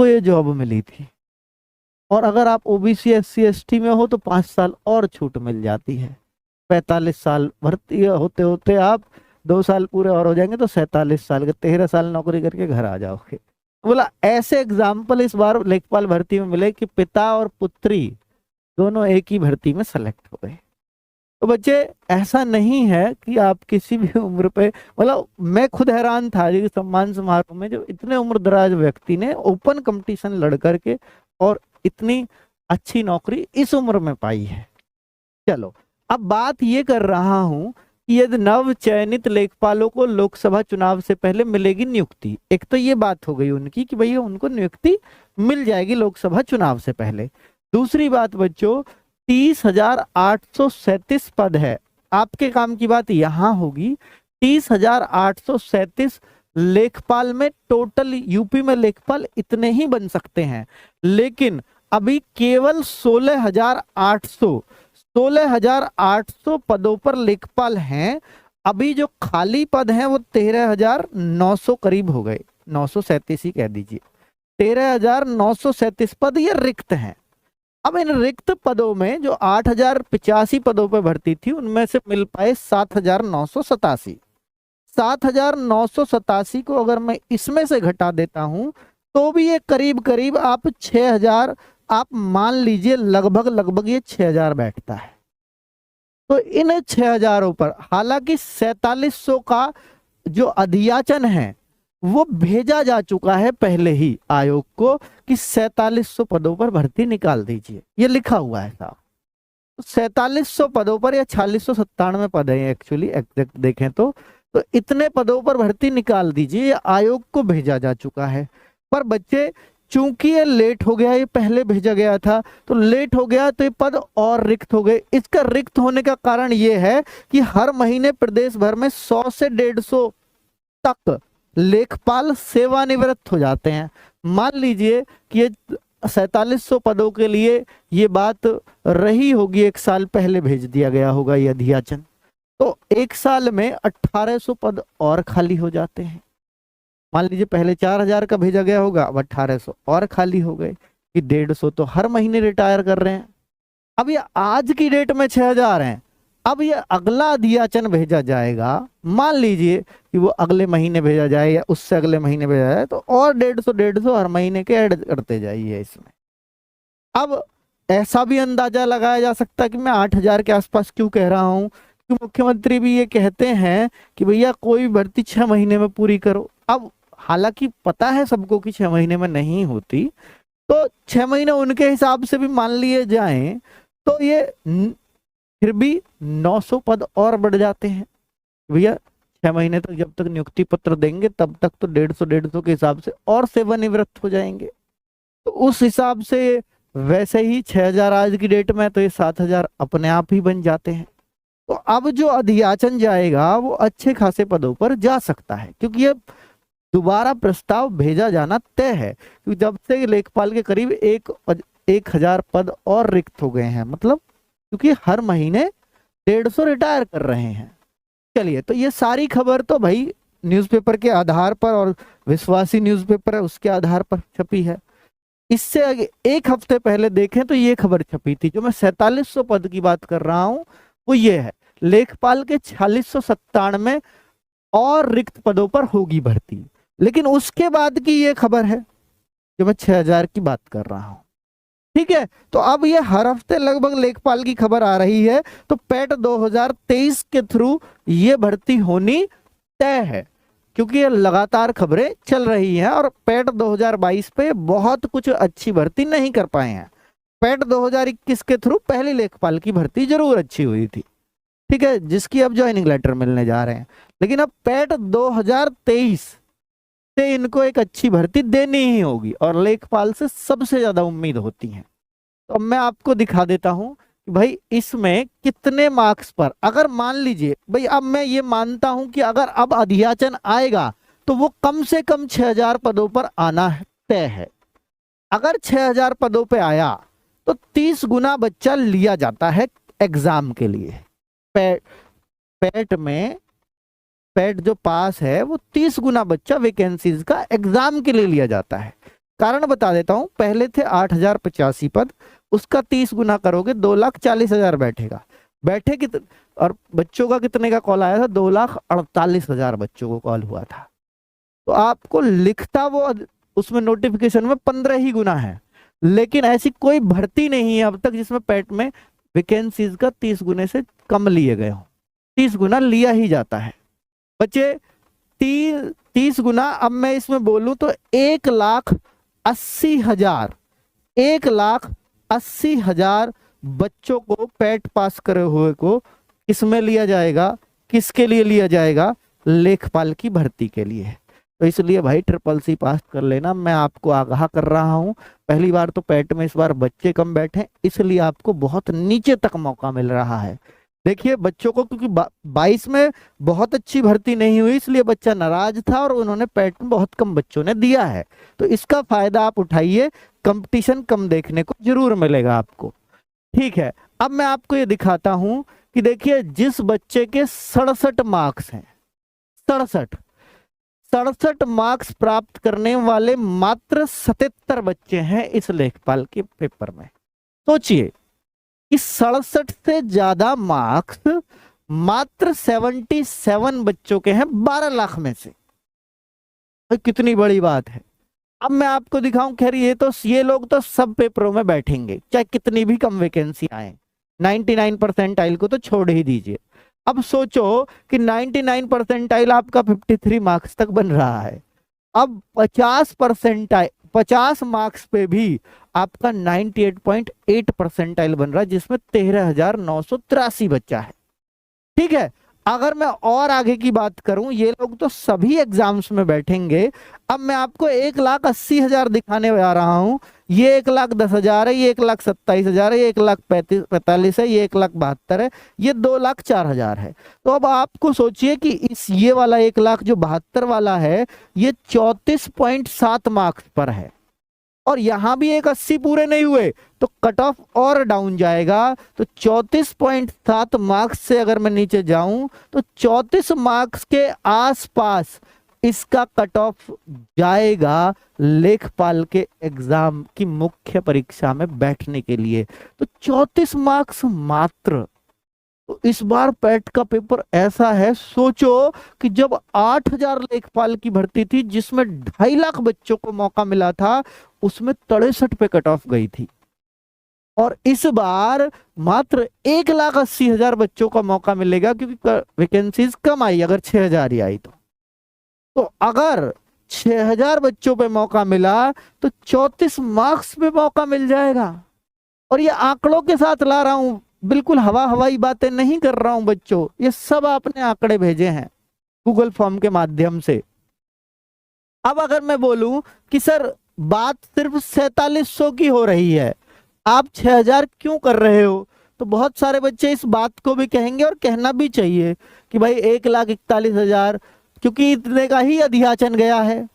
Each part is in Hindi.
आपको ये जॉब मिली थी। और अगर आप ओबीसी SC ST में हो तो 5 साल और छूट मिल जाती है। 45 साल भर्ती होते होते आप 2 साल पूरे और हो जाएंगे तो 47 साल के 13 साल नौकरी करके घर आ जाओगे। बोला ऐसे एग्जाम्पल इस बार लेखपाल भर्ती में मिले कि पिता और पुत्री दोनों एक ही भर्ती में सेलेक्ट हो गए। तो बच्चे ऐसा नहीं है कि आप किसी भी उम्र पे, मतलब मैं खुद हैरान था जी सम्मान समारोह में जो इतने उम्र दराज व्यक्ति ने ओपन कंपटीशन लड़ करके और इतनी अच्छी नौकरी इस उम्र में पाई है। चलो अब बात ये कर रहा हूं कि यदि नव चयनित लेखपालों को लोकसभा चुनाव से पहले मिलेगी नियुक्ति, एक तो ये बात हो गई उनकी कि भैया उनको नियुक्ति मिल जाएगी लोकसभा चुनाव से पहले। दूसरी बात बच्चों 30,837 पद है। आपके काम की बात यहां होगी 30,837 लेखपाल में टोटल यूपी में लेखपाल इतने ही बन सकते हैं, लेकिन अभी केवल 16,800 पदों पर लेखपाल हैं। अभी जो खाली पद हैं वो 13,900 करीब हो गए, 937 ही कह दीजिए। 13,937 पद ये रिक्त हैं। अब इन रिक्त पदों में जो 8,085 पदों पर भर्ती थी उनमें से मिल पाए 7,987। 7,987 को अगर मैं इसमें से घटा देता हूं तो भी ये करीब करीब आप 6,000, आप मान लीजिए लगभग ये 6,000 बैठता है। तो इन 6,000 पर हालांकि 4700 का जो अधियाचन है वो भेजा जा चुका है पहले ही आयोग को कि 4700 पदों पर भर्ती निकाल दीजिए, ये लिखा हुआ है साहब। 4700 पदों पर या 4697 पद है एक्चुअली एग्जैक्ट देखें तो इतने पदों पर भर्ती निकाल दीजिए, ये आयोग को भेजा जा चुका है। पर बच्चे चूंकि ये लेट हो गया, ये पहले भेजा गया था तो लेट हो गया तो ये पद और रिक्त हो गए। इसका रिक्त होने का कारण ये है कि हर महीने प्रदेश भर में 100 से 150 तक लेखपाल सेवानिवृत्त हो जाते हैं। मान लीजिए कि ये 4700 पदों के लिए ये बात रही होगी, एक साल पहले भेज दिया गया होगा ये अधियाचन, तो एक साल में 1800 पद और खाली हो जाते हैं। मान लीजिए पहले 4,000 का भेजा गया होगा, अब 1800 और खाली हो गए कि 150 तो हर महीने रिटायर कर रहे हैं। अब ये आज की डेट में 6,000 हैं। अब ये अगला अधियाचन भेजा जाएगा, मान लीजिए कि वो अगले महीने भेजा जाए या उससे अगले महीने भेजा जाए तो और 150 हर महीने के ऐड करते जाइए इसमें। अब ऐसा भी अंदाजा लगाया जा सकता है कि मैं 8,000 के आसपास क्यों कह रहा हूं कि मुख्यमंत्री भी ये कहते हैं कि भैया कोई भर्ती 6 महीने में पूरी करो। अब हालांकि पता है सबको कि 6 महीने में नहीं होती, तो 6 महीने उनके हिसाब से भी मान लिए जाएं तो ये फिर भी 900 पद और बढ़ जाते हैं। भैया 6 महीने तक जब तक नियुक्ति पत्र देंगे तब तक तो 150 के हिसाब से और सेवानिवृत्त हो जाएंगे। तो उस हिसाब से वैसे ही 6,000 आज की डेट में, तो ये 7,000 अपने आप ही बन जाते हैं। तो अब जो अधियाचन जाएगा वो अच्छे खासे पदों पर जा सकता है, क्योंकि ये दोबारा प्रस्ताव भेजा जाना तय है। क्योंकि जब से लेखपाल के करीब 1,000 पद और रिक्त हो गए हैं, मतलब क्योंकि हर महीने 150 रिटायर कर रहे हैं। चलिए, तो ये सारी खबर तो भाई न्यूज़पेपर के आधार पर और विश्वासी न्यूज़पेपर है उसके आधार पर छपी है। इससे एक हफ्ते पहले देखें तो ये खबर छपी थी, जो मैं 4700 पद की बात कर रहा हूं वो ये है, लेखपाल के 4697 और रिक्त पदों पर होगी भर्ती। लेकिन उसके बाद की ये खबर है जो मैं 6,000 की बात कर रहा हूं। ठीक है, तो अब ये हर हफ्ते लगभग लेखपाल की खबर आ रही है। तो पैट 2023 के थ्रू ये भर्ती होनी तय है, क्योंकि ये लगातार खबरें चल रही हैं और पैट 2022 पे बहुत कुछ अच्छी भर्ती नहीं कर पाए हैं। पैट 2021 के थ्रू पहली लेखपाल की भर्ती जरूर अच्छी हुई थी, ठीक है, जिसकी अब ज्वाइनिंग लेटर मिलने जा रहे हैं। लेकिन अब पैट 2023 से इनको एक अच्छी भर्ती देनी ही होगी और लेखपाल से सबसे ज्यादा उम्मीद होती है। तो अब मैं आपको दिखा देता हूं कि भाई इसमें कितने मार्क्स पर, अगर मान लीजिए भाई, अब मैं ये मानता हूं कि अगर अब अधियाचन आएगा तो वो कम से कम 6,000 पदों पर आना तय है। अगर 6,000 पदों पे आया तो 30 गुना बच्चा लिया जाता है एग्जाम के लिए। पैट में पैट जो पास है वो 30 गुना बच्चा वैकेंसीज का एग्जाम के लिए लिया जाता है। कारण बता देता हूं, पहले थे 8,085 पद, उसका 30 गुना करोगे 2,40,000 बैठेगा। बैठे कितने, और बच्चों का कितने का कॉल आया था, 2,48,000 बच्चों को कॉल हुआ था। तो आपको लिखता वो उसमें नोटिफिकेशन में 15 ही गुना है, लेकिन ऐसी कोई भर्ती नहीं है अब तक जिसमें पेट में वैकेंसीज का 30 गुने से कम लिए गए हो। 30 गुना लिया ही जाता है बच्चे। 30 गुना, अब मैं इसमें बोलूं तो 1,80,000, 1,80,000 बच्चों को पेट पास करे हुए को किसमें लिया जाएगा, किसके लिए लिया जाएगा, लेखपाल की भर्ती के लिए। तो इसलिए भाई ट्रिपल सी पास कर लेना, मैं आपको आगाह कर रहा हूं। पहली बार तो पेट में इस बार बच्चे कम बैठे, इसलिए आपको बहुत नीचे तक मौका मिल रहा है। देखिए बच्चों को, क्योंकि 22 में बहुत अच्छी भर्ती नहीं हुई, इसलिए बच्चा नाराज था और उन्होंने पेट में बहुत कम बच्चों ने दिया है। तो इसका फायदा आप उठाइए, कंपटीशन कम देखने को जरूर मिलेगा आपको। ठीक है, अब मैं आपको ये दिखाता हूं कि देखिए जिस बच्चे के 67 मार्क्स हैं, 67 मार्क्स प्राप्त करने वाले मात्र 77 बच्चे हैं इस लेखपाल के पेपर में। सोचिए कि 67 से ज्यादा मार्क्स मात्र 77 बच्चों के हैं 12 लाख में से। तो कितनी बड़ी बात है। अब मैं आपको दिखाऊं, खैर ये लोग तो सब पेपरों में बैठेंगे चाहे कितनी भी कम वैकेंसी आए, 99 परसेंटाइल को तो छोड़ ही दीजिए। अब सोचो कि 99 परसेंटाइल आपका 53 मार्क्स तक बन रहा है, अब 50 मार्क्स पे भी आपका 98.8 परसेंटाइल बन रहा है, जिसमें 13,983 बच्चा है। ठीक है, अगर मैं और आगे की बात करूं, ये लोग तो सभी एग्जाम्स में बैठेंगे। अब मैं आपको 1,80,000 दिखाने जा रहा हूं। ये 1,10,000 है, ये 1,27,000 है, ये 1,45 है, ये 1,72 है, ये 2,04,000 है। तो अब आपको सोचिए कि ये वाला 1,72 वाला है, ये 34.7 मार्क्स पर है, और यहां भी 80 पूरे नहीं हुए तो कट ऑफ और डाउन जाएगा। तो 34.7 मार्क्स से अगर मैं नीचे जाऊं तो 34 मार्क्स के आसपास इसका कट ऑफ जाएगा लेखपाल के एग्जाम की मुख्य परीक्षा में बैठने के लिए। तो 34 मार्क्स मात्र। तो इस बार पेट का पेपर ऐसा है, सोचो कि जब 8,000 लेखपाल की भर्ती थी जिसमें 2.5 लाख बच्चों को मौका मिला था, उसमें 63 पे कट ऑफ गई थी, और इस बार मात्र 1,80,000 बच्चों का मौका मिलेगा, क्योंकि वैकेंसीज कम आई, अगर 6,000 ही आई तो अगर 6,000 बच्चों पे मौका मिला तो 34 मार्क्स पे मौका मिल जाएगा। और ये आंकड़ों के साथ ला रहा हूं, बिल्कुल हवाई बातें नहीं कर रहा हूं बच्चों, ये सब आपने आंकड़े भेजे हैं गूगल फॉर्म के माध्यम से। अब अगर मैं बोलूं कि सर बात सिर्फ 4700 की हो रही है, आप 6,000 क्यों कर रहे हो, तो बहुत सारे बच्चे इस बात को भी कहेंगे, और कहना भी चाहिए कि भाई 1,41,000 क्योंकि इतने का ही अधियाचन गया है।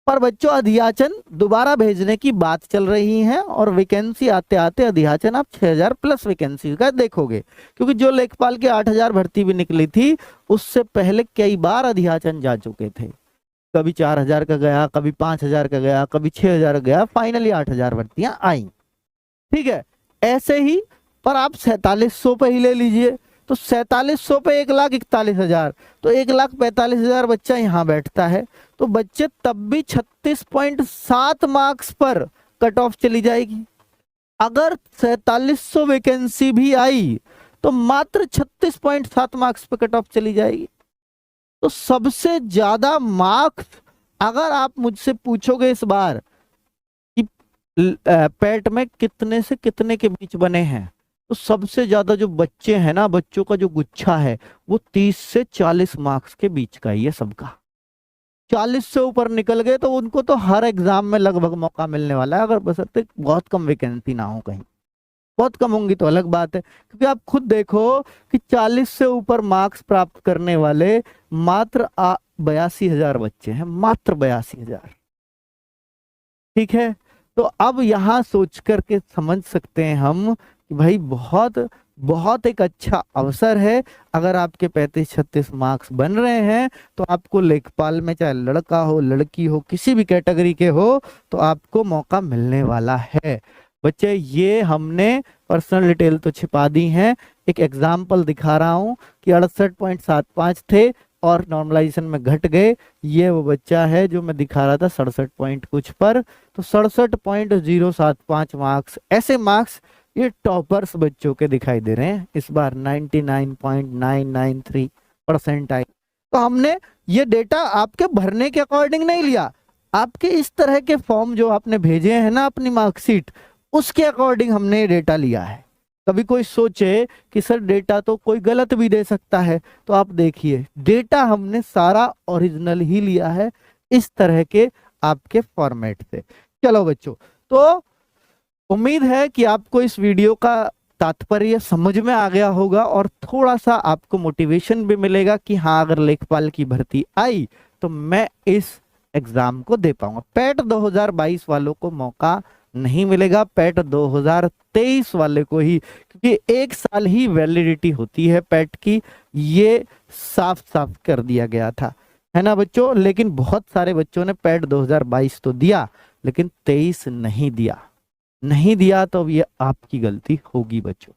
पर बच्चों अधियाचन दोबारा भेजने की बात चल रही है, और वैकेंसी आते आते अधियाचन आप 6,000 प्लस वैकेंसी का देखोगे, क्योंकि जो लेखपाल के 8,000 भर्ती भी निकली थी उससे पहले कई बार अधियाचन जा चुके थे। कभी 4,000 का गया, कभी 5,000 का गया, कभी 6,000 का गया, फाइनली 8,000 भर्तियां आई। ठीक है, ऐसे ही पर आप 4700 पे ही ले लीजिए, तो 4700 पे 1,41,000, तो 1,45,000 बच्चा यहाँ बैठता है। तो बच्चे तब भी 36.7 मार्क्स पर कट ऑफ चली जाएगी। अगर 4700 वैकेंसी भी आई तो मात्र 36.7 मार्क्स पर कट ऑफ चली जाएगी। तो सबसे ज्यादा मार्क्स अगर आप मुझसे पूछोगे इस बार कि पेट में कितने से कितने के बीच बने हैं, तो सबसे ज्यादा जो बच्चे हैं ना, बच्चों का जो गुच्छा है वो 30 से 40 मार्क्स के बीच का ही है सबका। 40 से ऊपर निकल गए तो उनको तो हर एग्जाम में लगभग मौका मिलने वाला है, अगर बशर्ते बहुत कम वैकेंसी ना हो, कहीं बहुत कम होंगी तो अलग बात है। क्योंकि आप खुद देखो कि 40 से ऊपर मार्क्स प्राप्त करने वाले मात्र 82,000 बच्चे हैं, मात्र 82,000। ठीक है, तो अब यहां सोच करके समझ सकते हैं हम कि भाई बहुत बहुत एक अच्छा अवसर है। अगर आपके 35-36 मार्क्स बन रहे हैं तो आपको लेखपाल में, चाहे लड़का हो लड़की हो किसी भी कैटेगरी के हो, तो आपको मौका मिलने वाला है। बच्चे ये हमने पर्सनल डिटेल तो छिपा दी हैं, एक एग्जाम्पल दिखा रहा हूं कि 68.75 थे और नॉर्मलाइजेशन में घट गए। ये वो बच्चा है जो मैं दिखा रहा था 67 पॉइंट कुछ पर, तो 67.075 मार्क्स, ऐसे मार्क्स ये टॉपर्स बच्चों के दिखाई दे रहे हैं इस बार 99.993% आई। तो हमने ये डेटा आपके भरने के अकॉर्डिंग नहीं लिया, आपके इस तरह के फॉर्म जो आपने भेजे हैं ना अपनी मार्कशीट, उसके अकॉर्डिंग हमने ये डेटा लिया है। कभी कोई सोचे कि सर डेटा तो कोई गलत भी दे सकता है, तो आप देखिए डेटा हमने सारा ओरिजिनल ही लिया है इस तरह के आपके फॉर्मेट से। चलो बच्चों, तो उम्मीद है कि आपको इस वीडियो का तात्पर्य समझ में आ गया होगा और थोड़ा सा आपको मोटिवेशन भी मिलेगा कि हाँ अगर लेखपाल की भर्ती आई तो मैं इस एग्जाम को दे पाऊंगा। पैट 2022 वालों को मौका नहीं मिलेगा, पैट 2023 वाले को ही, क्योंकि 1 साल ही वैलिडिटी होती है पैट की, ये साफ साफ कर दिया गया था, है ना बच्चों। लेकिन बहुत सारे बच्चों ने पैट 2022 तो दिया लेकिन 23 नहीं दिया, नहीं दिया तो ये आपकी गलती होगी बच्चों।